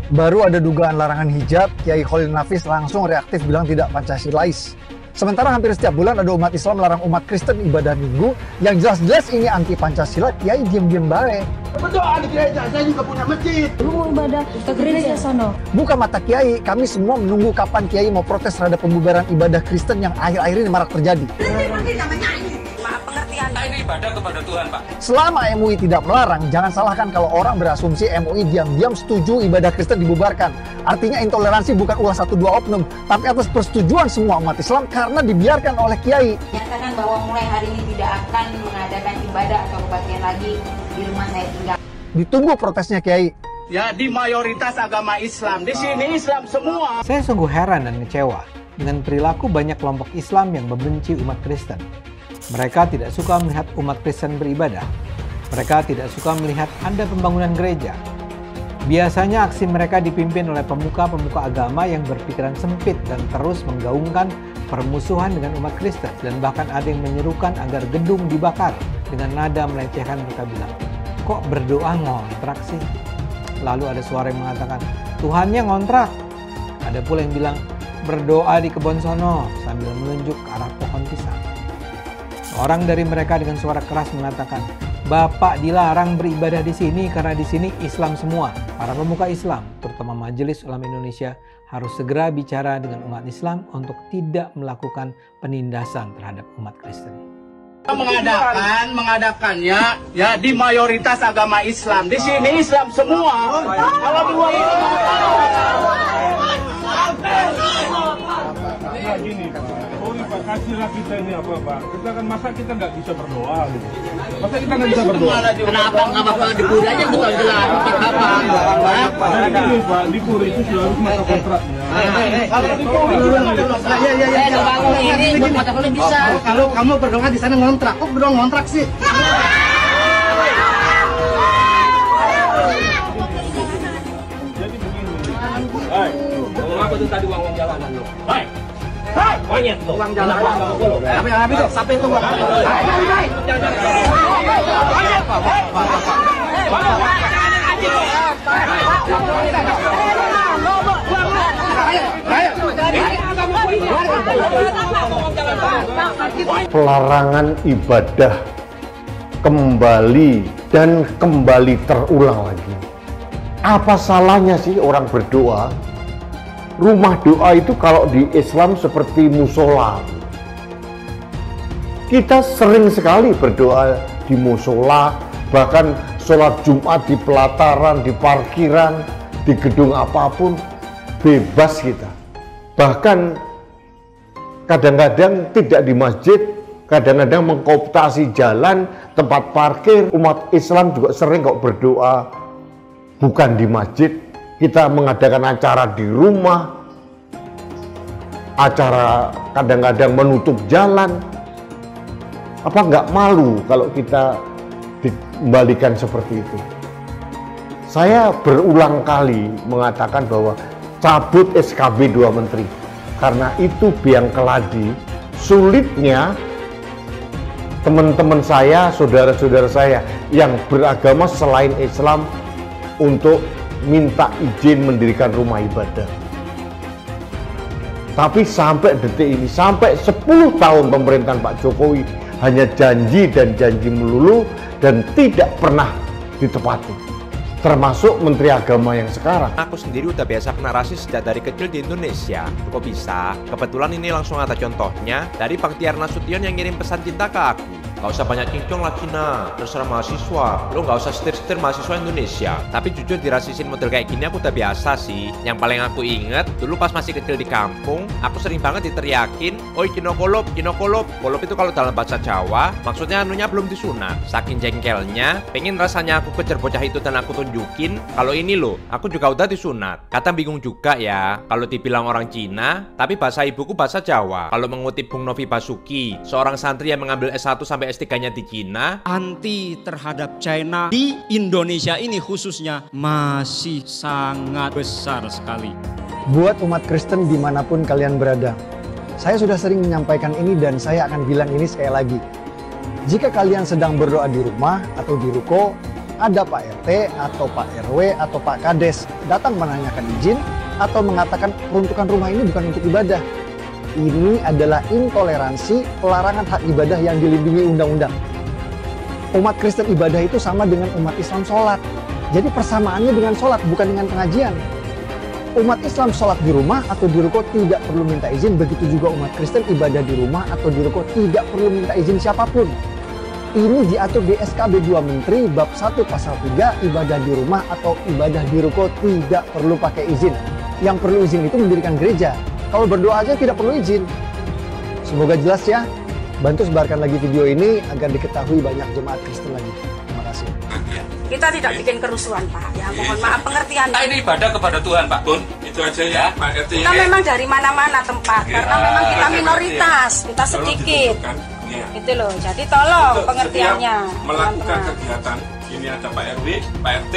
Baru ada dugaan larangan hijab, Kiai Khalil Nafis langsung reaktif bilang tidak Pancasilais. Sementara hampir setiap bulan ada umat Islam melarang umat Kristen ibadah minggu, yang jelas-jelas ini anti Pancasila, Kiai diem-diem baik. Berdoa di gereja, saya juga punya masjid. Lu mau ibadah ke gereja sono? Buka mata Kiai, kami semua menunggu kapan Kiai mau protes terhadap pembubaran ibadah Kristen yang akhir-akhir ini marak terjadi. Ini ibadah kepada Tuhan, Pak. Selama MUI tidak melarang, jangan salahkan kalau orang berasumsi MUI diam-diam setuju ibadah Kristen dibubarkan. Artinya intoleransi bukan ulah 1-2 oknum, tapi atas persetujuan semua umat Islam karena dibiarkan oleh Kiai. Nyatakan bahwa mulai hari ini tidak akan mengadakan ibadah atau kebaktian lagi di rumah saya tinggal. Ditunggu protesnya Kiai. Ya, di mayoritas agama Islam. Di sini Islam semua. Saya sungguh heran dan kecewa dengan perilaku banyak kelompok Islam yang membenci umat Kristen. Mereka tidak suka melihat umat Kristen beribadah. Mereka tidak suka melihat ada pembangunan gereja. Biasanya aksi mereka dipimpin oleh pemuka-pemuka agama yang berpikiran sempit dan terus menggaungkan permusuhan dengan umat Kristen. Dan bahkan ada yang menyerukan agar gedung dibakar. Dengan nada melecehkan mereka bilang, kok berdoa ngontrak sih? Lalu ada suara yang mengatakan, Tuhannya ngontrak. Ada pula yang bilang, berdoa di kebun sono sambil menunjuk ke arah pohon pisang. Orang dari mereka dengan suara keras mengatakan, Bapak dilarang beribadah di sini karena di sini Islam semua. Para pemuka Islam, terutama Majelis Ulama Indonesia, harus segera bicara dengan umat Islam untuk tidak melakukan penindasan terhadap umat Kristen. Mengadakannya ya di mayoritas agama Islam. Di sini Islam semua. Kalau dua ini gini, Pak, kasihlah kita ini apa, Pak? Kita kan masa kita nggak bisa berdoa gitu. Masa kita nggak bisa berdoa? Kenapa nggak Bapak di Puri aja bukan gelar? Apa? Ini Pak, di Puri itu sudah harus mata kontraknya. Kalau di Puri, ini bisa. Kalau kamu berdoa di sana ngontrak, kok berdoa ngontrak sih? Jadi begini. Apa tuh tadi uang jalanan lo? Baik. Monyet tuh. Uang jalan. Apa yang habis tuh? Sampai itu uang. Pelarangan ibadah kembali dan kembali terulang lagi. Apa salahnya sih orang berdoa? Rumah doa itu kalau di Islam seperti musola. Kita sering sekali berdoa di musola, bahkan sholat Jumat di pelataran, di parkiran, di gedung apapun, bebas kita. Bahkan kadang-kadang tidak di masjid, kadang-kadang mengkooptasi jalan, tempat parkir. Umat Islam juga sering kok berdoa bukan di masjid. Kita mengadakan acara di rumah, acara kadang-kadang menutup jalan. Apa nggak malu kalau kita dikembalikan seperti itu? Saya berulang kali mengatakan bahwa cabut SKB 2 Menteri. Karena itu biang keladi, sulitnya teman-teman saya, saudara-saudara saya yang beragama selain Islam untuk minta izin mendirikan rumah ibadah. Tapi sampai detik ini, sampai 10 tahun pemerintahan Pak Jokowi hanya janji dan janji melulu dan tidak pernah ditepati. Termasuk Menteri Agama yang sekarang. Aku sendiri udah biasa kena rasis sejak dari kecil di Indonesia. Kok bisa? Kebetulan ini langsung ada contohnya dari Bang Tiar Nasution yang ngirim pesan cinta ke aku. Gak usah banyak cincong lah Cina, terserah mahasiswa. Lo gak usah setir-setir mahasiswa Indonesia. Tapi jujur dirasisin model kayak gini aku udah biasa sih. Yang paling aku inget, dulu pas masih kecil di kampung, aku sering banget diteriakin, oi kinokolop, kinokolop. Kolop itu kalau dalam bahasa Jawa, maksudnya anunya belum disunat. Saking jengkelnya, pengen rasanya aku kejar bocah itu dan aku tunjukin, kalau ini loh, aku juga udah disunat. Kadang bingung juga ya, kalau dibilang orang Cina, tapi bahasa ibuku bahasa Jawa. Kalau mengutip Bung Novi Basuki, seorang santri yang mengambil S1 sampai S3-nya di Cina, anti terhadap China di Indonesia ini khususnya masih sangat besar sekali. Buat umat Kristen dimanapun kalian berada, saya sudah sering menyampaikan ini dan saya akan bilang ini sekali lagi. Jika kalian sedang berdoa di rumah atau di ruko, ada Pak RT atau Pak RW atau Pak Kades datang menanyakan izin atau mengatakan peruntukan rumah ini bukan untuk ibadah. Ini adalah intoleransi, pelarangan hak ibadah yang dilindungi undang-undang. Umat Kristen ibadah itu sama dengan umat Islam sholat. Jadi persamaannya dengan sholat, bukan dengan pengajian. Umat Islam sholat di rumah atau di ruko tidak perlu minta izin. Begitu juga umat Kristen ibadah di rumah atau di ruko tidak perlu minta izin siapapun. Ini diatur di SKB 2 Menteri bab 1 pasal 3, ibadah di rumah atau ibadah di ruko tidak perlu pakai izin. Yang perlu izin itu mendirikan gereja. Kalau berdoa aja tidak perlu izin. Semoga jelas ya. Bantu sebarkan lagi video ini agar diketahui banyak jemaat Kristen lagi. Terima kasih. Kita tidak bikin kerusuhan, Pak. Ya, mohon maaf pengertian. Kita ini ibadah kepada Tuhan, Pak. Bun, itu aja ya, Pak RT. Kita memang dari mana-mana tempat, karena memang kita minoritas, kita sedikit. Gitu loh. Jadi tolong pengertiannya. Melakukan kegiatan, ini ada Pak RW, Pak RT.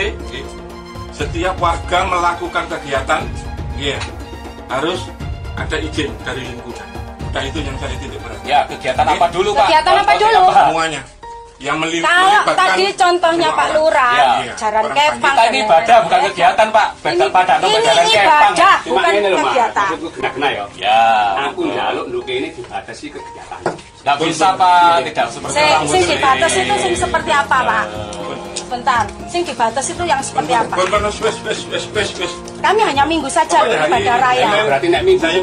Setiap warga melakukan kegiatan, harus ada izin dari lingkungan. Nah itu yang saya titik berat. Ya, kegiatan apa dulu, Pak? Kegiatan apa dulu? Semuanya. Yang kalau tadi contohnya Pak Lurah, jalan kepang. Kita ini ibadah bukan kegiatan, Pak. Ini ibadah, bukan kegiatan. Kena ya. Ya. Aku njaluk nduke ini dibatasi kegiatan. Nggak bisa, Pak. Tidak seperti orang Sing dibatas itu sing seperti apa, Pak? Bentar, sing dibatas itu yang seperti apa? Kami hanya minggu saja loh ibadah raya.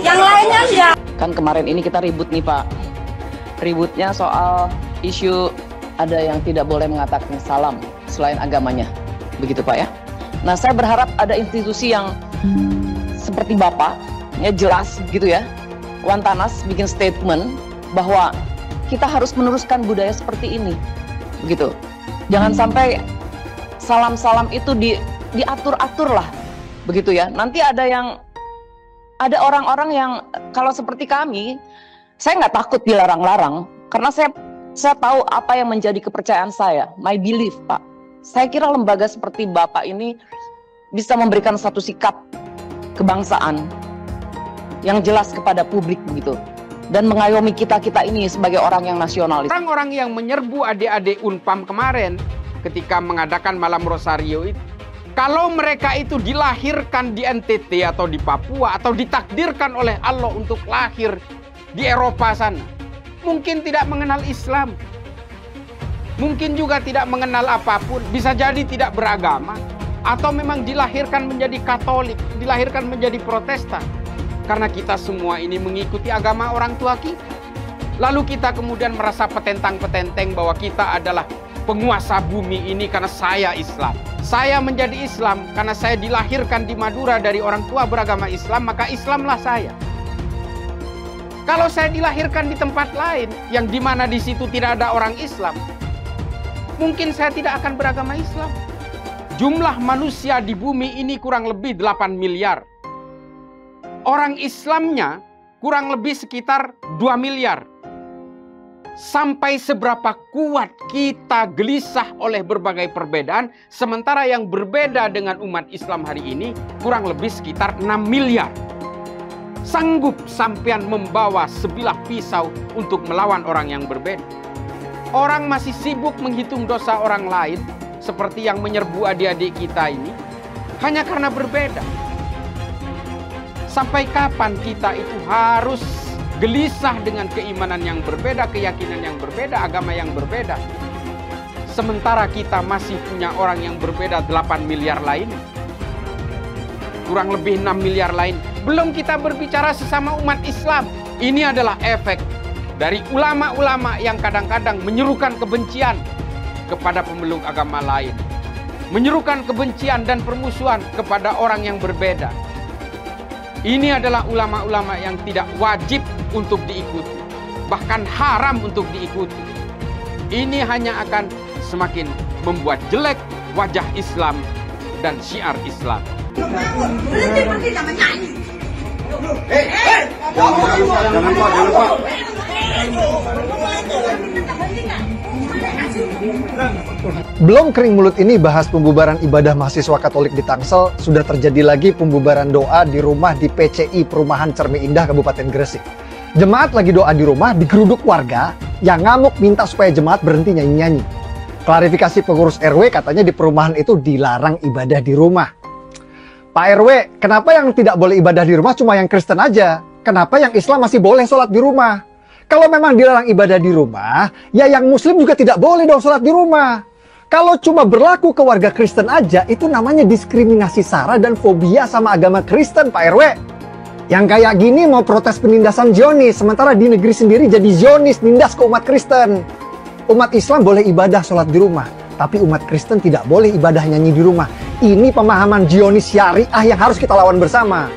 Yang lainnya enggak. Kan kemarin ini kita ribut nih Pak. Ributnya soal isu ada yang tidak boleh mengatakan salam selain agamanya. Begitu Pak ya. Nah saya berharap ada institusi yang seperti Bapak, ya jelas gitu ya. Wantanas bikin statement bahwa kita harus meneruskan budaya seperti ini. Begitu. Jangan sampai salam-salam itu diatur-atur lah. Begitu ya. Nanti ada orang-orang yang kalau seperti kami, saya nggak takut dilarang-larang karena saya tahu apa yang menjadi kepercayaan saya, my belief, Pak. Saya kira lembaga seperti Bapak ini bisa memberikan satu sikap kebangsaan yang jelas kepada publik begitu dan mengayomi kita ini sebagai orang yang nasionalis. Orang-orang yang menyerbu adik-adik Unpam kemarin ketika mengadakan malam Rosario itu, kalau mereka itu dilahirkan di NTT atau di Papua atau ditakdirkan oleh Allah untuk lahir di Eropa sana, mungkin tidak mengenal Islam, mungkin juga tidak mengenal apapun, bisa jadi tidak beragama, atau memang dilahirkan menjadi Katolik, dilahirkan menjadi Protestan. Karena kita semua ini mengikuti agama orang tua kita. Lalu kita kemudian merasa petentang-petenteng bahwa kita adalah penguasa bumi ini karena saya Islam. Saya menjadi Islam karena saya dilahirkan di Madura dari orang tua beragama Islam, maka Islamlah saya. Kalau saya dilahirkan di tempat lain yang dimana di situ tidak ada orang Islam, mungkin saya tidak akan beragama Islam. Jumlah manusia di bumi ini kurang lebih 8 miliar. Orang Islamnya kurang lebih sekitar 2 miliar. Sampai seberapa kuat kita gelisah oleh berbagai perbedaan, sementara yang berbeda dengan umat Islam hari ini kurang lebih sekitar 6 miliar. Sanggup sampean membawa sebilah pisau untuk melawan orang yang berbeda. Orang masih sibuk menghitung dosa orang lain, seperti yang menyerbu adik-adik kita ini, hanya karena berbeda. Sampai kapan kita itu harus gelisah dengan keimanan yang berbeda, keyakinan yang berbeda, agama yang berbeda. Sementara kita masih punya orang yang berbeda 8 miliar lain. Kurang lebih 6 miliar lain. Belum kita berbicara sesama umat Islam. Ini adalah efek dari ulama-ulama yang kadang-kadang menyerukan kebencian kepada pemeluk agama lain. Menyerukan kebencian dan permusuhan kepada orang yang berbeda. Ini adalah ulama-ulama yang tidak wajib untuk diikuti, bahkan haram untuk diikuti. Ini hanya akan semakin membuat jelek wajah Islam dan syiar Islam. Belum kering mulut ini bahas pembubaran ibadah mahasiswa Katolik di Tangsel, sudah terjadi lagi pembubaran doa di rumah di PCI Perumahan Cermi Indah Kabupaten Gresik. Jemaat lagi doa di rumah, digeruduk warga yang ngamuk minta supaya jemaat berhenti nyanyi-nyanyi. Klarifikasi pengurus RW, katanya di perumahan itu dilarang ibadah di rumah. Pak RW, kenapa yang tidak boleh ibadah di rumah cuma yang Kristen aja? Kenapa yang Islam masih boleh sholat di rumah? Kalau memang dilarang ibadah di rumah, ya yang Muslim juga tidak boleh dong sholat di rumah. Kalau cuma berlaku ke warga Kristen aja, itu namanya diskriminasi SARA dan fobia sama agama Kristen, Pak RW. Yang kayak gini mau protes penindasan Zionis, sementara di negeri sendiri jadi Zionis, nindas ke umat Kristen. Umat Islam boleh ibadah sholat di rumah, tapi umat Kristen tidak boleh ibadah nyanyi di rumah. Ini pemahaman Zionis syariah yang harus kita lawan bersama.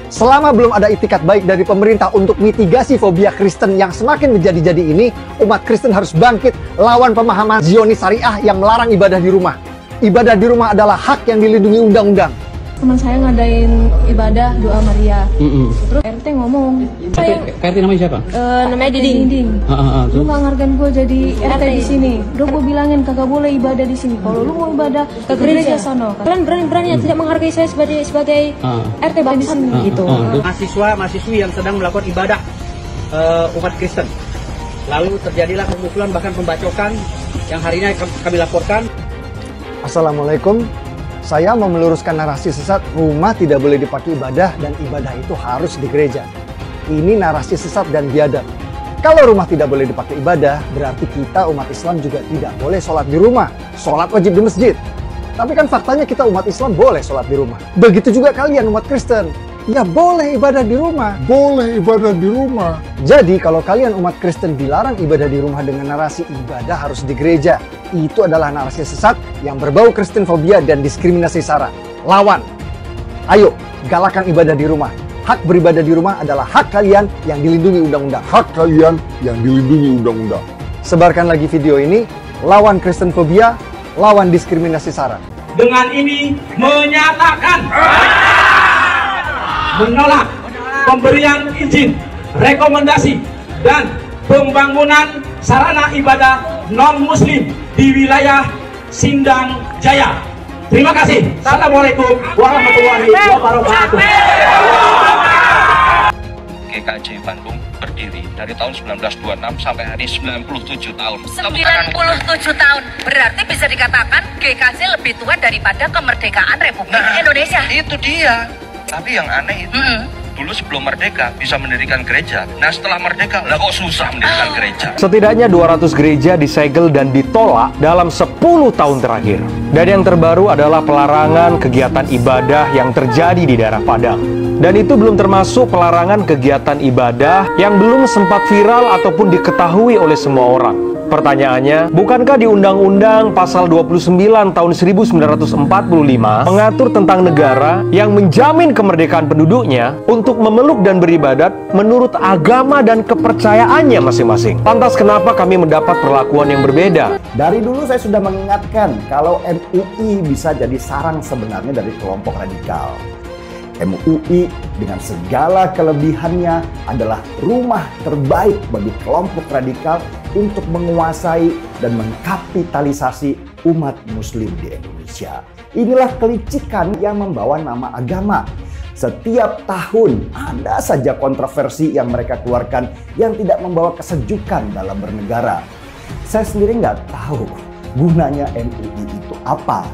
Selama belum ada itikat baik dari pemerintah untuk mitigasi fobia Kristen yang semakin menjadi-jadi ini, umat Kristen harus bangkit lawan pemahaman Zionis syariah yang melarang ibadah di rumah. Ibadah di rumah adalah hak yang dilindungi undang-undang. Teman saya ngadain ibadah doa Maria. Terus RT ngomong, RT namanya siapa? namanya Diding. Lu nggak ngargain gue jadi RT di sini. Udah gue bilangin kagak boleh ibadah di sini. Kalau lu mau ibadah ke gereja sono. Kalian berani-beraninya tidak menghargai saya sebagai RT di sini gitu. Mahasiswa-mahasiswi yang sedang melakukan ibadah umat Kristen. Lalu terjadilah pemukulan bahkan pembacokan yang hari ini kami laporkan. Assalamualaikum. Saya mau meluruskan narasi sesat rumah tidak boleh dipakai ibadah dan ibadah itu harus di gereja. Ini narasi sesat dan biadab. Kalau rumah tidak boleh dipakai ibadah, berarti kita umat Islam juga tidak boleh sholat di rumah. Sholat wajib di masjid. Tapi kan faktanya kita umat Islam boleh sholat di rumah. Begitu juga kalian umat Kristen. Ya boleh ibadah di rumah. Boleh ibadah di rumah. Jadi kalau kalian umat Kristen dilarang ibadah di rumah dengan narasi ibadah harus di gereja, itu adalah narasi sesat yang berbau Kristenfobia dan diskriminasi SARA. Lawan. Ayo, galakan ibadah di rumah. Hak beribadah di rumah adalah hak kalian yang dilindungi undang-undang. Hak kalian yang dilindungi undang-undang. Sebarkan lagi video ini, lawan Kristenfobia, lawan diskriminasi SARA. Dengan ini menyatakan menolak pemberian izin, rekomendasi, dan pembangunan sarana ibadah non-muslim di wilayah Sindang Jaya. Terima kasih. Assalamualaikum warahmatullahi wabarakatuh. GKJ Bandung berdiri dari tahun 1926 sampai hari 97 tahun. 97 tahun. Berarti bisa dikatakan GKJ lebih tua daripada kemerdekaan Republik Indonesia. Itu dia. Tapi yang aneh itu, dulu sebelum merdeka bisa mendirikan gereja. Nah setelah merdeka, lah kok susah mendirikan gereja. Setidaknya 200 gereja disegel dan ditolak dalam 10 tahun terakhir. Dan yang terbaru adalah pelarangan kegiatan ibadah yang terjadi di daerah Padang. Dan itu belum termasuk pelarangan kegiatan ibadah yang belum sempat viral ataupun diketahui oleh semua orang. Pertanyaannya, bukankah di Undang-Undang Pasal 29 tahun 1945 mengatur tentang negara yang menjamin kemerdekaan penduduknya untuk memeluk dan beribadat menurut agama dan kepercayaannya masing-masing? Lantas kenapa kami mendapat perlakuan yang berbeda? Dari dulu saya sudah mengingatkan kalau MUI bisa jadi sarang sebenarnya dari kelompok radikal. MUI dengan segala kelebihannya adalah rumah terbaik bagi kelompok radikal untuk menguasai dan mengkapitalisasi umat muslim di Indonesia. Inilah kelicikan yang membawa nama agama. Setiap tahun ada saja kontroversi yang mereka keluarkan yang tidak membawa kesejukan dalam bernegara. Saya sendiri nggak tahu gunanya MUI itu apa.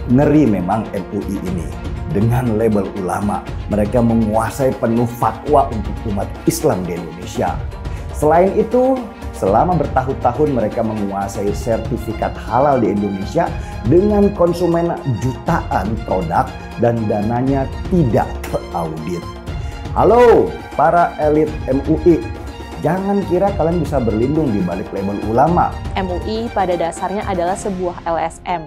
Ngeri memang MUI ini. Dengan label ulama, mereka menguasai penuh fatwa untuk umat Islam di Indonesia. Selain itu, selama bertahun-tahun mereka menguasai sertifikat halal di Indonesia dengan konsumen jutaan produk dan dananya tidak teraudit. Halo para elit MUI, jangan kira kalian bisa berlindung di balik label ulama. MUI pada dasarnya adalah sebuah LSM.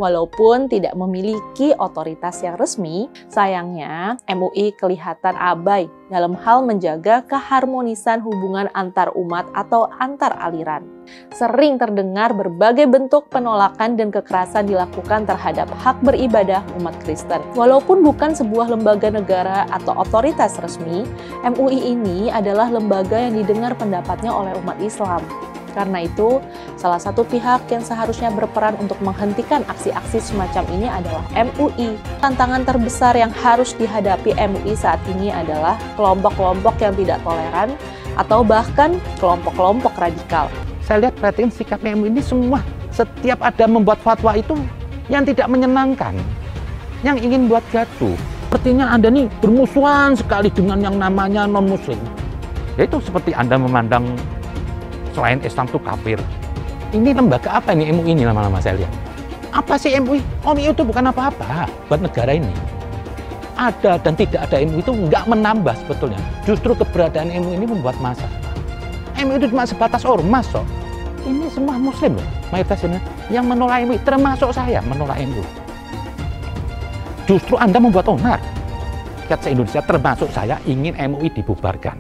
Walaupun tidak memiliki otoritas yang resmi, sayangnya MUI kelihatan abai dalam hal menjaga keharmonisan hubungan antar umat atau antar aliran. Sering terdengar berbagai bentuk penolakan dan kekerasan dilakukan terhadap hak beribadah umat Kristen. Walaupun bukan sebuah lembaga negara atau otoritas resmi, MUI ini adalah lembaga yang didengar pendapatnya oleh umat Islam. Karena itu, salah satu pihak yang seharusnya berperan untuk menghentikan aksi-aksi semacam ini adalah MUI. Tantangan terbesar yang harus dihadapi MUI saat ini adalah kelompok-kelompok yang tidak toleran atau bahkan kelompok-kelompok radikal. Saya lihat perhatiin sikap MUI ini semua Setiap ada membuat fatwa itu yang tidak menyenangkan, yang ingin buat gaduh. Sepertinya Anda nih bermusuhan sekali dengan yang namanya non-muslim. Yaitu seperti Anda memandang selain Islam itu kafir. Ini lembaga apa ini, MUI ini lama-lama saya lihat. Apa sih MUI? MUI itu bukan apa-apa buat negara ini. Ada dan tidak ada MUI itu nggak menambah sebetulnya. Justru keberadaan MUI ini membuat masalah. MUI itu cuma sebatas ormas kok. Ini semua muslim loh, mayoritas ini yang menolak MUI, termasuk saya menolak MUI. Justru Anda membuat onar. Rakyat se-Indonesia termasuk saya ingin MUI dibubarkan.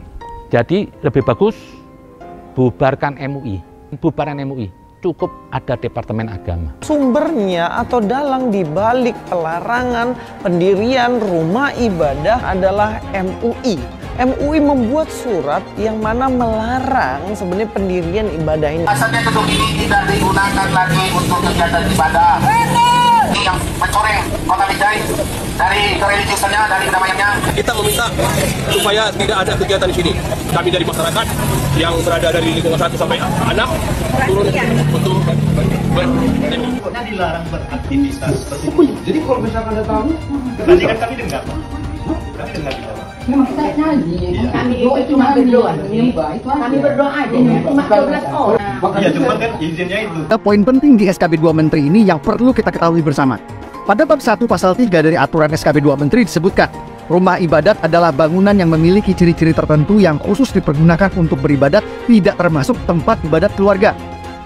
Jadi lebih bagus bubarkan MUI. Bubaran MUI cukup ada Departemen Agama. Sumbernya atau dalang dibalik pelarangan pendirian rumah ibadah adalah MUI. MUI membuat surat yang mana melarang sebenarnya pendirian ibadah ini. Asalnya gedung ini tidak digunakan lagi untuk kegiatan ibadah. Yang mencoreng kota Binjai dari kereligiusannya, dari kedamaiannya. Kita meminta supaya tidak ada kegiatan di sini. Kami dari masyarakat yang berada dari lingkungan 1 sampai 6 turun untuk dilarang beraktivitas seperti itu. Jadi kalau misalkan Anda tahu, tadi kan kami dengar. Kami dengar di bawah. Memang kita nyanyi, kami cuma berdoa, kami berdoa aja, cuma 12 orang. Iya, cuma kan izinnya itu. Poin penting di SKB 2 Menteri ini yang perlu kita ketahui bersama. Pada bab 1 pasal 3 dari aturan SKB 2 Menteri disebutkan, rumah ibadat adalah bangunan yang memiliki ciri-ciri tertentu yang khusus dipergunakan untuk beribadat, tidak termasuk tempat ibadat keluarga.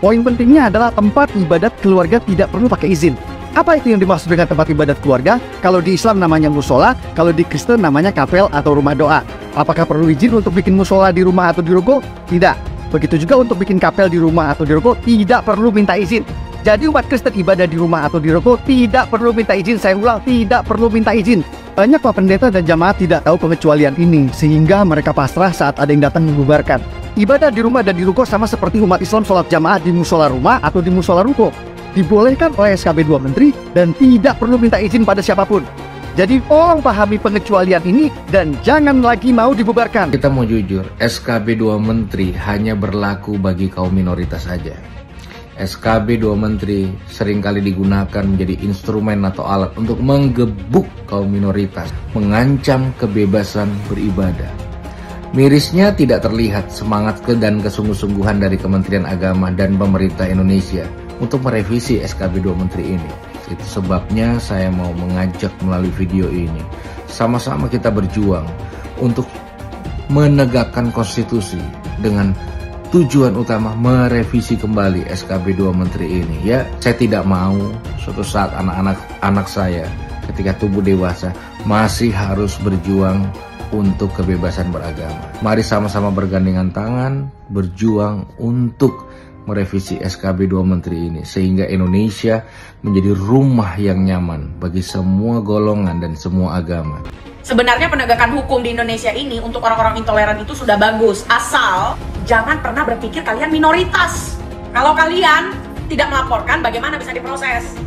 Poin pentingnya adalah tempat ibadat keluarga tidak perlu pakai izin. Apa itu yang dimaksud dengan tempat ibadat keluarga? Kalau di Islam namanya musola, kalau di Kristen namanya kapel atau rumah doa. Apakah perlu izin untuk bikin musola di rumah atau di ruko? Tidak. Begitu juga untuk bikin kapel di rumah atau di ruko, tidak perlu minta izin. Jadi umat Kristen ibadah di rumah atau di ruko tidak perlu minta izin. Saya ulang, tidak perlu minta izin. Banyak Pak Pendeta dan jamaat tidak tahu pengecualian ini, sehingga mereka pasrah saat ada yang datang membubarkan. Ibadah di rumah dan di ruko sama seperti umat Islam sholat jamaah di musola rumah atau di musola ruko. Dibolehkan oleh SKB 2 Menteri dan tidak perlu minta izin pada siapapun. Jadi tolong pahami pengecualian ini dan jangan lagi mau dibubarkan. Kita mau jujur, SKB 2 Menteri hanya berlaku bagi kaum minoritas saja. SKB 2 Menteri seringkali digunakan menjadi instrumen atau alat untuk menggebuk kaum minoritas, mengancam kebebasan beribadah. Mirisnya tidak terlihat semangat dan kesungguh-sungguhan dari Kementerian Agama dan pemerintah Indonesia untuk merevisi SKB 2 Menteri ini. Itu sebabnya saya mau mengajak melalui video ini, sama-sama kita berjuang untuk menegakkan konstitusi dengan tujuan utama merevisi kembali SKB 2 Menteri ini. Ya, saya tidak mau suatu saat anak-anak saya ketika tumbuh dewasa masih harus berjuang untuk kebebasan beragama. Mari sama-sama bergandengan tangan, berjuang untuk merevisi SKB 2 Menteri ini sehingga Indonesia menjadi rumah yang nyaman bagi semua golongan dan semua agama. Sebenarnya penegakan hukum di Indonesia ini untuk orang-orang intoleran itu sudah bagus, asal jangan pernah berpikir kalian minoritas. Kalau kalian tidak melaporkan, bagaimana bisa diproses?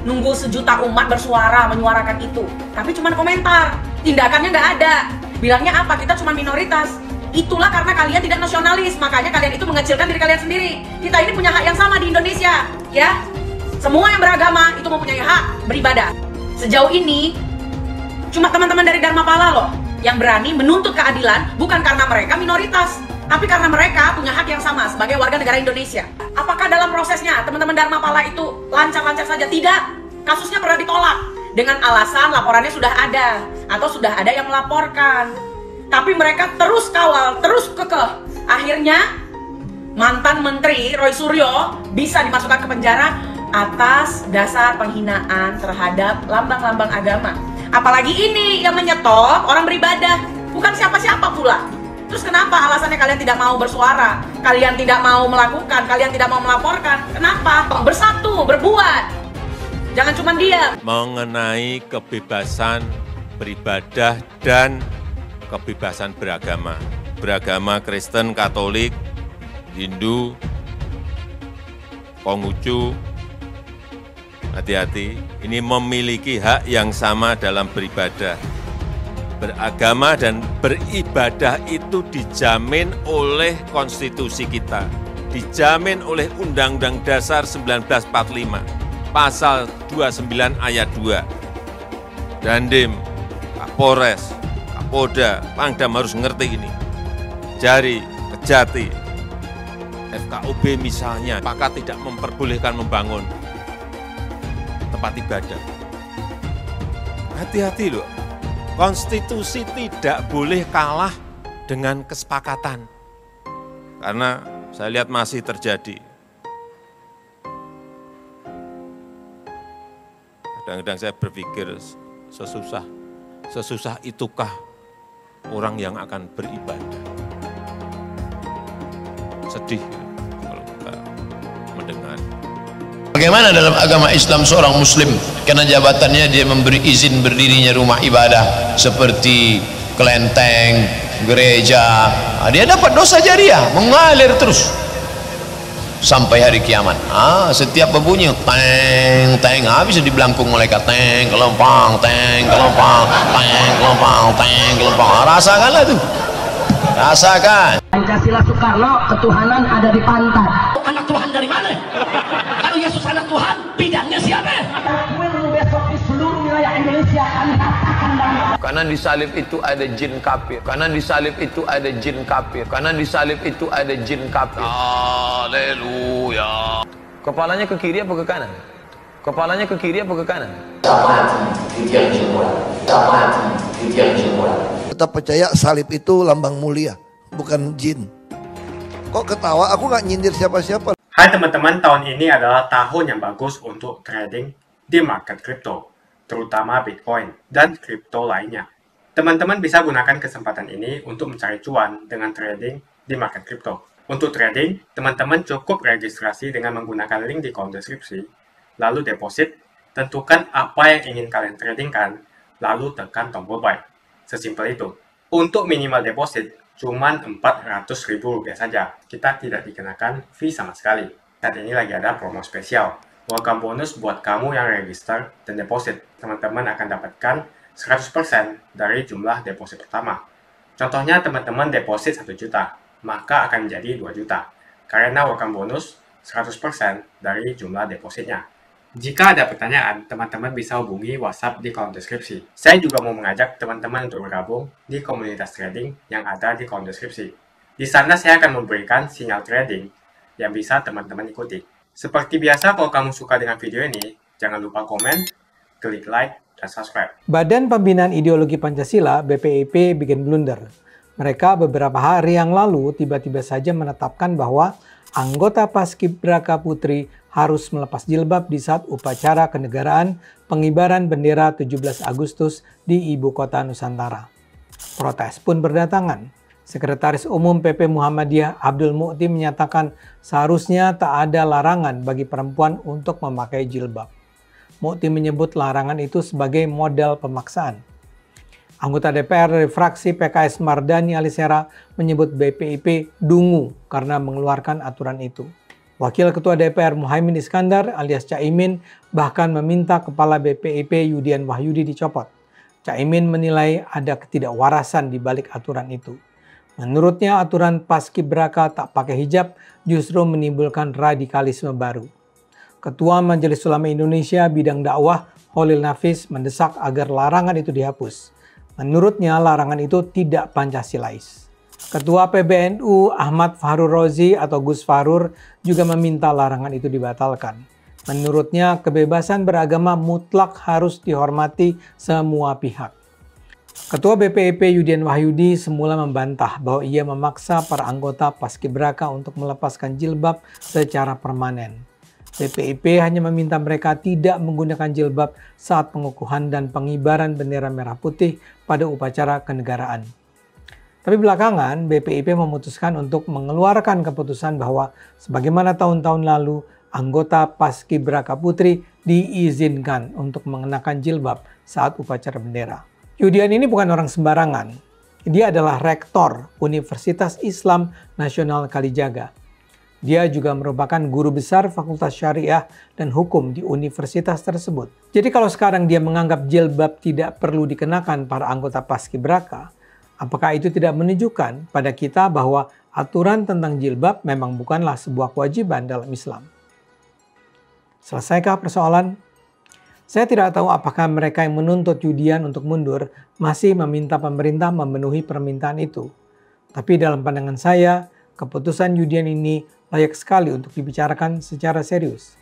Nunggu sejuta umat bersuara menyuarakan itu, tapi cuma komentar, tindakannya nggak ada. Bilangnya apa? Kita cuma minoritas. Itulah karena kalian tidak nasionalis, makanya kalian itu mengecilkan diri kalian sendiri. Kita ini punya hak yang sama di Indonesia, ya. Semua yang beragama itu mempunyai hak beribadah. Sejauh ini, cuma teman-teman dari Dharmapala loh yang berani menuntut keadilan, bukan karena mereka minoritas, tapi karena mereka punya hak yang sama sebagai warga negara Indonesia. Apakah dalam prosesnya teman-teman Dharmapala itu lancar-lancar saja? Tidak. Kasusnya pernah ditolak dengan alasan laporannya sudah ada atau sudah ada yang melaporkan. Tapi mereka terus kawal, terus kekeh. Akhirnya mantan Menteri Roy Suryo bisa dimasukkan ke penjara atas dasar penghinaan terhadap lambang-lambang agama. Apalagi ini yang menyetop orang beribadah, bukan siapa-siapa pula. Terus kenapa alasannya kalian tidak mau bersuara? Kalian tidak mau melakukan, kalian tidak mau melaporkan. Kenapa? Bersatu, berbuat. Jangan cuma diam. Mengenai kebebasan beribadah dan kebebasan beragama. Beragama Kristen, Katolik, Hindu, Konghucu, hati-hati, ini memiliki hak yang sama dalam beribadah. Beragama dan beribadah itu dijamin oleh konstitusi kita. dijamin oleh Undang-Undang Dasar 1945, Pasal 29 Ayat 2. Dandim, Kapolres, Kapolda, Pangdam harus ngerti ini. Jari, Kejati, FKUB misalnya, maka tidak memperbolehkan membangun tempat ibadah. Hati-hati loh, konstitusi tidak boleh kalah dengan kesepakatan. Karena saya lihat masih terjadi. Kadang-kadang saya berpikir, sesusah itukah orang yang akan beribadah? Sedih kalau kita mendengar. Bagaimana dalam agama Islam seorang muslim karena jabatannya dia memberi izin berdirinya rumah ibadah seperti kelenteng, gereja, dia dapat dosa jariah mengalir terus sampai hari kiamat. Setiap berbunyi teng teng, bisa dibelangkung malaikat, teng kelompang, teng kelompang, teng kelompang, teng kelompang. Rasakanlah tuh, rasakan. Pancasila Soekarno, ketuhanan ada di pantat. Anak Tuhan dari mana? Kalau Yesus anak Tuhan, bidangnya siapa? Besok di seluruh wilayah Indonesia kami katakan dalam Karena di salib itu ada jin kafir. Karena di salib itu ada jin kafir. Karena di salib itu ada jin kafir. Haleluya. Kepalanya ke kiri apa ke kanan? Kepalanya ke kiri apa ke kanan? Tetap percaya salib itu lambang mulia, bukan jin. Kok ketawa? Aku nggak nyindir siapa-siapa. Hai teman-teman, tahun ini adalah tahun yang bagus untuk trading di market kripto, terutama Bitcoin dan kripto lainnya. Teman-teman bisa gunakan kesempatan ini untuk mencari cuan dengan trading di market kripto. Untuk trading, teman-teman cukup registrasi dengan menggunakan link di kolom deskripsi, lalu deposit, tentukan apa yang ingin kalian tradingkan, lalu tekan tombol buy. Sesimpel itu. Untuk minimal deposit, cuman Rp400.000 saja. Kita tidak dikenakan fee sama sekali. Saat ini lagi ada promo spesial. Welcome bonus buat kamu yang register dan deposit. Teman-teman akan dapatkan 100% dari jumlah deposit pertama. Contohnya teman-teman deposit 1 juta, maka akan menjadi 2 juta. Karena welcome bonus 100% dari jumlah depositnya. Jika ada pertanyaan, teman-teman bisa hubungi WhatsApp di kolom deskripsi. Saya juga mau mengajak teman-teman untuk bergabung di komunitas trading yang ada di kolom deskripsi. Di sana saya akan memberikan sinyal trading yang bisa teman-teman ikuti. Seperti biasa, kalau kamu suka dengan video ini, jangan lupa komen, klik like, dan subscribe. Badan Pembinaan Ideologi Pancasila (BPIP) bikin blunder. Mereka beberapa hari yang lalu tiba-tiba saja menetapkan bahwa anggota Paskibraka Putri harus melepas jilbab di saat upacara kenegaraan pengibaran bendera 17 Agustus di Ibu Kota Nusantara. Protes pun berdatangan. Sekretaris Umum PP Muhammadiyah Abdul Mu'ti menyatakan seharusnya tak ada larangan bagi perempuan untuk memakai jilbab. Mu'ti menyebut larangan itu sebagai model pemaksaan. Anggota DPR dari fraksi PKS Mardani Alisera menyebut BPIP dungu karena mengeluarkan aturan itu. Wakil Ketua DPR Muhaimin Iskandar alias Caimin bahkan meminta Kepala BPIP Yudian Wahyudi dicopot. Caimin menilai ada ketidakwarasan di balik aturan itu. Menurutnya aturan Paskibraka tak pakai hijab justru menimbulkan radikalisme baru. Ketua Majelis Ulama Indonesia bidang dakwah Holil Nafis mendesak agar larangan itu dihapus. Menurutnya larangan itu tidak Pancasilais. Ketua PBNU Ahmad Fahrur Rozi atau Gus Fahrur juga meminta larangan itu dibatalkan. Menurutnya kebebasan beragama mutlak harus dihormati semua pihak. Ketua BPIP Yudian Wahyudi semula membantah bahwa ia memaksa para anggota Paskibraka untuk melepaskan jilbab secara permanen. BPIP hanya meminta mereka tidak menggunakan jilbab saat pengukuhan dan pengibaran bendera merah putih pada upacara kenegaraan. Tapi belakangan BPIP memutuskan untuk mengeluarkan keputusan bahwa sebagaimana tahun-tahun lalu anggota Paskibraka Putri diizinkan untuk mengenakan jilbab saat upacara bendera. Yudian ini bukan orang sembarangan. Dia adalah rektor Universitas Islam Nasional Kalijaga. Dia juga merupakan guru besar Fakultas Syariah dan Hukum di universitas tersebut. Jadi kalau sekarang dia menganggap jilbab tidak perlu dikenakan para anggota Paskibraka, apakah itu tidak menunjukkan pada kita bahwa aturan tentang jilbab memang bukanlah sebuah kewajiban dalam Islam. Selesaikah persoalan? Saya tidak tahu apakah mereka yang menuntut Yudian untuk mundur masih meminta pemerintah memenuhi permintaan itu. Tapi dalam pandangan saya, keputusan Yudian ini layak sekali untuk dibicarakan secara serius.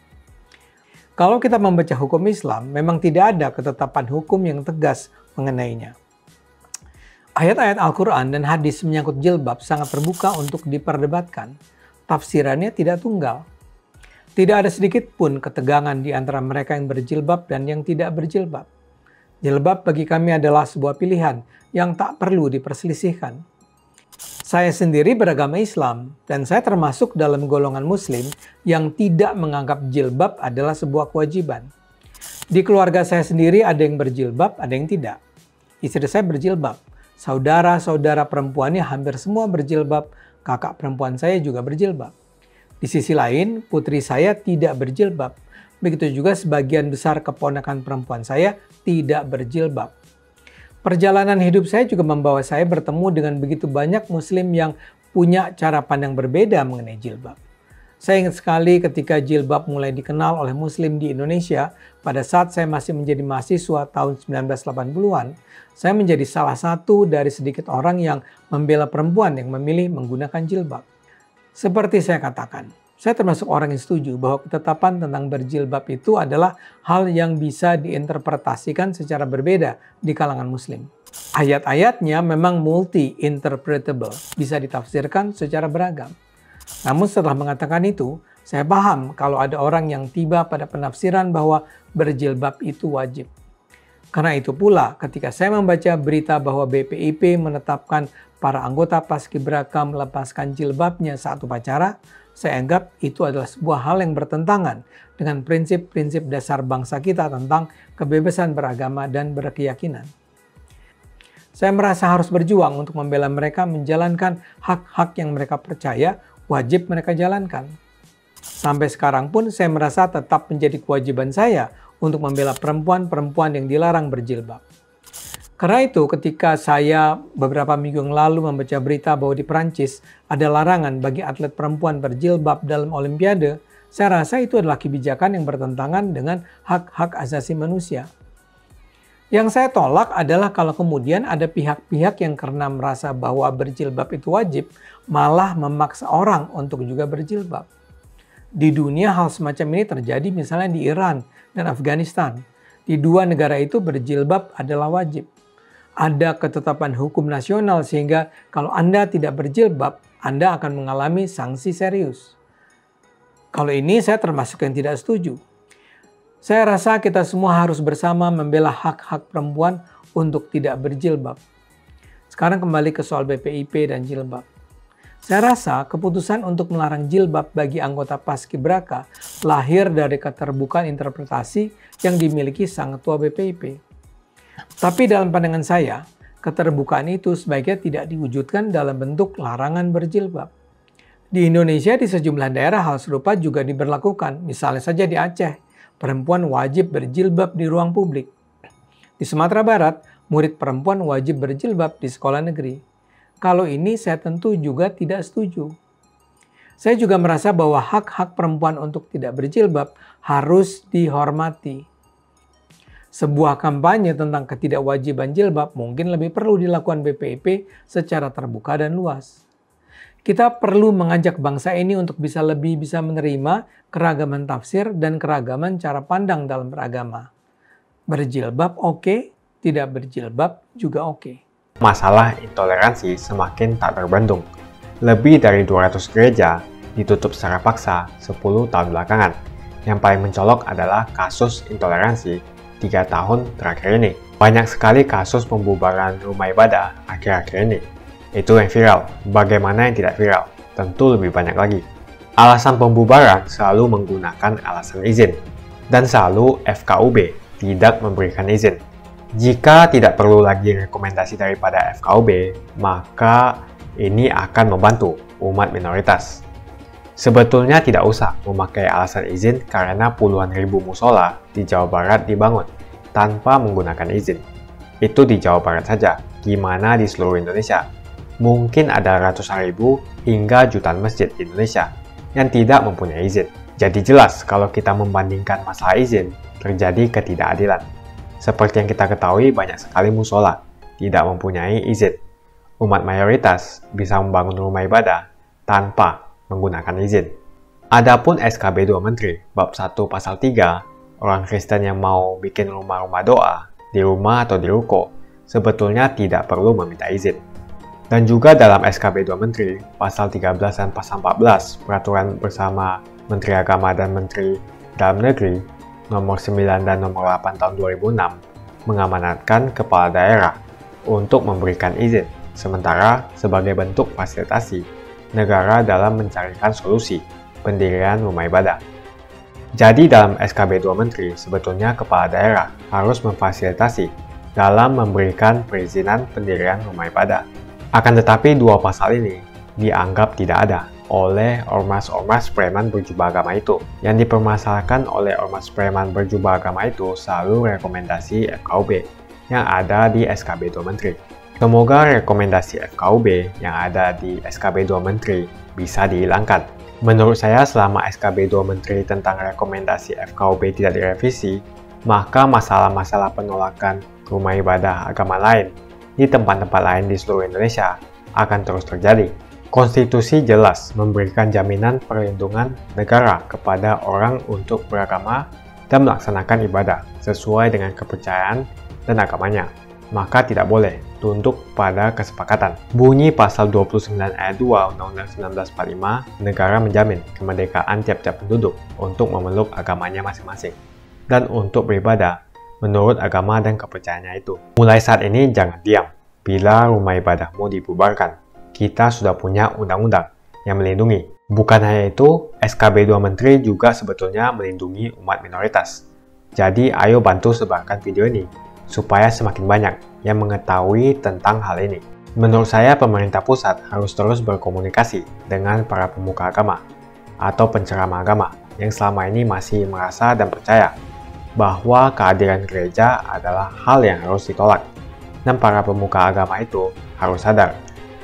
Kalau kita membaca hukum Islam, memang tidak ada ketetapan hukum yang tegas mengenainya. Ayat-ayat Al-Quran dan hadis menyangkut jilbab sangat terbuka untuk diperdebatkan. Tafsirannya tidak tunggal. Tidak ada sedikit pun ketegangan di antara mereka yang berjilbab dan yang tidak berjilbab. Jilbab bagi kami adalah sebuah pilihan yang tak perlu diperselisihkan. Saya sendiri beragama Islam dan saya termasuk dalam golongan Muslim yang tidak menganggap jilbab adalah sebuah kewajiban. Di keluarga saya sendiri ada yang berjilbab, ada yang tidak. Istri saya berjilbab, saudara-saudara perempuannya hampir semua berjilbab, kakak perempuan saya juga berjilbab. Di sisi lain, putri saya tidak berjilbab. Begitu juga sebagian besar keponakan perempuan saya tidak berjilbab. Perjalanan hidup saya juga membawa saya bertemu dengan begitu banyak Muslim yang punya cara pandang berbeda mengenai jilbab. Saya ingat sekali ketika jilbab mulai dikenal oleh Muslim di Indonesia pada saat saya masih menjadi mahasiswa tahun 1980-an. Saya menjadi salah satu dari sedikit orang yang membela perempuan yang memilih menggunakan jilbab. Seperti saya katakan, saya termasuk orang yang setuju bahwa ketetapan tentang berjilbab itu adalah hal yang bisa diinterpretasikan secara berbeda di kalangan Muslim. Ayat-ayatnya memang multi-interpretable, bisa ditafsirkan secara beragam. Namun setelah mengatakan itu, saya paham kalau ada orang yang tiba pada penafsiran bahwa berjilbab itu wajib. Karena itu pula ketika saya membaca berita bahwa BPIP menetapkan para anggota Paskibraka melepaskan jilbabnya saat upacara, saya anggap itu adalah sebuah hal yang bertentangan dengan prinsip-prinsip dasar bangsa kita tentang kebebasan beragama dan berkeyakinan. Saya merasa harus berjuang untuk membela mereka menjalankan hak-hak yang mereka percaya wajib mereka jalankan. Sampai sekarang pun saya merasa tetap menjadi kewajiban saya untuk membela perempuan-perempuan yang dilarang berjilbab. Karena itu ketika saya beberapa minggu yang lalu membaca berita bahwa di Perancis ada larangan bagi atlet perempuan berjilbab dalam Olimpiade, saya rasa itu adalah kebijakan yang bertentangan dengan hak-hak asasi manusia. Yang saya tolak adalah kalau kemudian ada pihak-pihak yang karena merasa bahwa berjilbab itu wajib, malah memaksa orang untuk juga berjilbab. Di dunia hal semacam ini terjadi misalnya di Iran dan Afghanistan. Di dua negara itu berjilbab adalah wajib. Ada ketetapan hukum nasional sehingga kalau Anda tidak berjilbab, Anda akan mengalami sanksi serius. Kalau ini saya termasuk yang tidak setuju. Saya rasa kita semua harus bersama membela hak-hak perempuan untuk tidak berjilbab. Sekarang kembali ke soal BPIP dan jilbab. Saya rasa keputusan untuk melarang jilbab bagi anggota Paskibraka lahir dari keterbukaan interpretasi yang dimiliki sang ketua BPIP. Tapi dalam pandangan saya, keterbukaan itu sebaiknya tidak diwujudkan dalam bentuk larangan berjilbab. Di Indonesia di sejumlah daerah hal serupa juga diberlakukan. Misalnya saja di Aceh, perempuan wajib berjilbab di ruang publik. Di Sumatera Barat, murid perempuan wajib berjilbab di sekolah negeri. Kalau ini saya tentu juga tidak setuju. Saya juga merasa bahwa hak-hak perempuan untuk tidak berjilbab harus dihormati. Sebuah kampanye tentang ketidakwajiban jilbab mungkin lebih perlu dilakukan BPIP secara terbuka dan luas. Kita perlu mengajak bangsa ini untuk lebih bisa menerima keragaman tafsir dan keragaman cara pandang dalam beragama. Berjilbab oke, tidak berjilbab juga oke. Masalah intoleransi semakin tak terbendung. Lebih dari 200 gereja ditutup secara paksa 10 tahun belakangan. Yang paling mencolok adalah kasus intoleransi 3 tahun terakhir ini. Banyak sekali kasus pembubaran rumah ibadah akhir-akhir ini. Itu yang viral. Bagaimana yang tidak viral? Tentu lebih banyak lagi. Alasan pembubaran selalu menggunakan alasan izin. Dan selalu FKUB tidak memberikan izin. Jika tidak perlu lagi rekomendasi daripada FKUB, maka ini akan membantu umat minoritas. Sebetulnya tidak usah memakai alasan izin karena puluhan ribu musola di Jawa Barat dibangun tanpa menggunakan izin. Itu di Jawa Barat saja, gimana di seluruh Indonesia? mungkin ada ratusan ribu hingga jutaan masjid di Indonesia yang tidak mempunyai izin. Jadi jelas kalau kita membandingkan masalah izin, terjadi ketidakadilan. Seperti yang kita ketahui, banyak sekali musola tidak mempunyai izin. Umat mayoritas bisa membangun rumah ibadah tanpa menggunakan izin. Adapun SKB 2 Menteri, bab 1 pasal 3, orang Kristen yang mau bikin rumah-rumah doa di rumah atau di ruko, sebetulnya tidak perlu meminta izin. Dan juga dalam SKB 2 Menteri, pasal 13 dan pasal 14, peraturan bersama Menteri Agama dan Menteri Dalam Negeri, nomor 9 dan nomor 8 tahun 2006, mengamanatkan kepala daerah untuk memberikan izin, sementara sebagai bentuk fasilitasi negara dalam mencarikan solusi pendirian rumah ibadah. Jadi dalam SKB 2 Menteri, sebetulnya kepala daerah harus memfasilitasi dalam memberikan perizinan pendirian rumah ibadah. Akan tetapi dua pasal ini dianggap tidak ada oleh ormas-ormas preman berjubah agama itu. Yang dipermasalahkan oleh ormas preman berjubah agama itu selalu rekomendasi FKUB yang ada di SKB 2 Menteri. Semoga rekomendasi FKUB yang ada di SKB 2 Menteri bisa dihilangkan. Menurut saya, selama SKB 2 Menteri tentang rekomendasi FKUB tidak direvisi, maka masalah-masalah penolakan rumah ibadah agama lain di tempat-tempat lain di seluruh Indonesia akan terus terjadi. Konstitusi jelas memberikan jaminan perlindungan negara kepada orang untuk beragama dan melaksanakan ibadah sesuai dengan kepercayaan dan agamanya. Maka tidak boleh tunduk pada kesepakatan. Bunyi pasal 29 ayat 2 Undang-Undang 1945, negara menjamin kemerdekaan tiap-tiap penduduk untuk memeluk agamanya masing-masing dan untuk beribadah menurut agama dan kepercayaannya itu. Mulai saat ini jangan diam. Bila rumah ibadahmu dibubarkan, kita sudah punya undang-undang yang melindungi. Bukan hanya itu, SKB 2 Menteri juga sebetulnya melindungi umat minoritas. Jadi ayo bantu sebarkan video ini supaya semakin banyak yang mengetahui tentang hal ini. Menurut saya, pemerintah pusat harus terus berkomunikasi dengan para pemuka agama atau penceramah agama yang selama ini masih merasa dan percaya bahwa kehadiran gereja adalah hal yang harus ditolak. Dan para pemuka agama itu harus sadar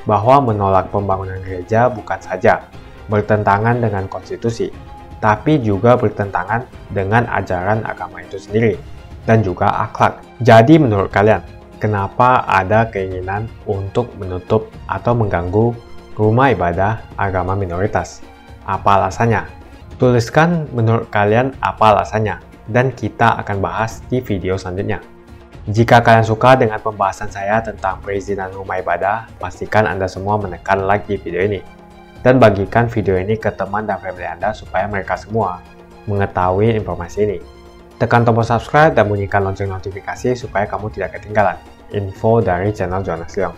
bahwa menolak pembangunan gereja bukan saja bertentangan dengan konstitusi, tapi juga bertentangan dengan ajaran agama itu sendiri dan juga akhlak. Jadi menurut kalian, kenapa ada keinginan untuk menutup atau mengganggu rumah ibadah agama minoritas? Apa alasannya? Tuliskan menurut kalian apa alasannya, dan kita akan bahas di video selanjutnya. Jika kalian suka dengan pembahasan saya tentang perizinan rumah ibadah, pastikan Anda semua menekan like di video ini. Dan bagikan video ini ke teman dan family Anda supaya mereka semua mengetahui informasi ini. Tekan tombol subscribe dan bunyikan lonceng notifikasi supaya kamu tidak ketinggalan info dari channel Jonas Leong.